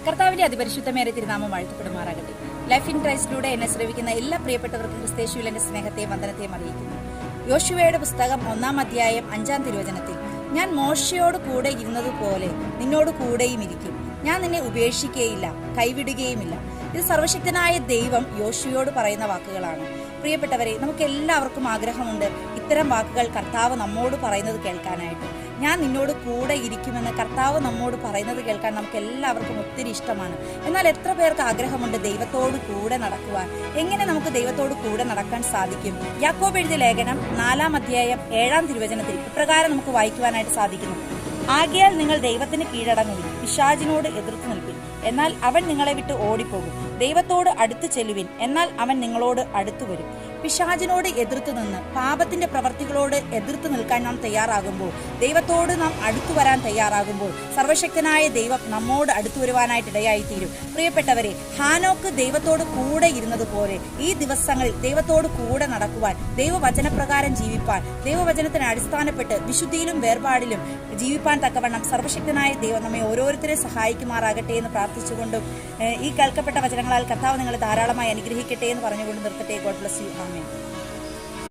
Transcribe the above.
കർത്താവിന്റെ അതിപരിശുദ്ധമേറെ തിരുനാമം വാഴ്ത്തപ്പെടുമാറാകട്ടെ. ലൈഫ് ഇൻ ക്രൈസ്റ്റിലൂടെ എന്നെ ശ്രവിക്കുന്ന എല്ലാ പ്രിയപ്പെട്ടവർക്കും ക്രിസ്തയേശുവിൽ എന്റെ സ്നേഹത്തെയും വന്ദനത്തെയും അറിയിക്കുന്നു. യോശുവയുടെ പുസ്തകം 1-ാം അധ്യായം 5-ാം തിരുവചനത്തിൽ, ഞാൻ മോശയോട് കൂടെ ഇരുന്നതുപോലെ നിന്നോട് കൂടെയും ഇരിക്കും, ഞാൻ നിന്നെ ഉപേക്ഷിക്കുകയില്ല, കൈവിടുകയുമില്ല. ഇത് സർവശക്തനായ ദൈവം യോശുവയോട് പറയുന്ന വാക്കുകളാണ്. പ്രിയപ്പെട്ടവരെ, നമുക്ക് എല്ലാവർക്കും ആഗ്രഹമുണ്ട് ഇത്തരം വാക്കുകൾ കർത്താവ് നമ്മോട് പറയുന്നത് കേൾക്കാനായിട്ട്. ഞാൻ നിന്നോട് കൂടെ ഇരിക്കുമെന്ന് കർത്താവ് നമ്മോട് പറയുന്നത് കേൾക്കാൻ നമുക്ക് എല്ലാവർക്കും ഒത്തിരി ഇഷ്ടമാണ്. എന്നാൽ എത്ര പേർക്ക് ആഗ്രഹമുണ്ട് ദൈവത്തോട് കൂടെ നടക്കുവാൻ? എങ്ങനെ നമുക്ക് ദൈവത്തോട് കൂടെ നടക്കാൻ സാധിക്കും? യാക്കോബ് എഴുതിയ ലേഖനം 4-ാം അധ്യായം 7-ാം തിരുവചനത്തിൽ ഇപ്രകാരം നമുക്ക് വായിക്കുവാനായിട്ട് സാധിക്കുന്നു: ആകയാൽ നിങ്ങൾ ദൈവത്തിന് കീഴടങ്ങുവിൻ, പിശാചിനോട് എതിർത്ത് നിൽപ്പിൻ, എന്നാൽ അവൻ നിങ്ങളെ വിട്ട് ഓടിപ്പോകും. ദൈവത്തോട് അടുത്ത് ചെല്ലുവിൻ, എന്നാൽ അവൻ നിങ്ങളോട് അടുത്തു വരും. പിശാചിനോട് എതിർത്ത് നിന്ന്, പാപത്തിന്റെ പ്രവർത്തികളോട് എതിർത്ത് നിൽക്കാൻ നാം തയ്യാറാകുമ്പോൾ, ദൈവത്തോട് നാം അടുത്തു വരാൻ തയ്യാറാകുമ്പോൾ, സർവശക്തനായ ദൈവം നമ്മോട് അടുത്തു വരുവാനായിട്ട് ഇടയായിത്തീരും. പ്രിയപ്പെട്ടവരെ, ഹാനോക്ക് ദൈവത്തോട് കൂടെ ഇരുന്നത് പോലെ ഈ ദിവസങ്ങളിൽ ദൈവത്തോട് കൂടെ നടക്കുവാൻ, ദൈവവചനപ്രകാരം ജീവിപ്പാൻ, ദൈവവചനത്തിന് അടിസ്ഥാനപ്പെട്ട് വിശുദ്ധിയിലും വേർപാടിലും ജീവിപ്പാൻ തക്കവണ്ണം സർവശക്തനായ ദൈവം നമ്മെ ഓരോരുത്തരെ സഹായിക്കുമാറാകട്ടെ എന്ന് പ്രാർത്ഥിച്ചുകൊണ്ടും ഈ കേൾക്കപ്പെട്ട വചനങ്ങളാൽ കർത്താവ് നിങ്ങളെ ധാരാളമായി അനുഗ്രഹിക്കട്ടെ എന്ന് പറഞ്ഞുകൊണ്ട് നിർത്തട്ടെ. God bless you. ആമേൻ.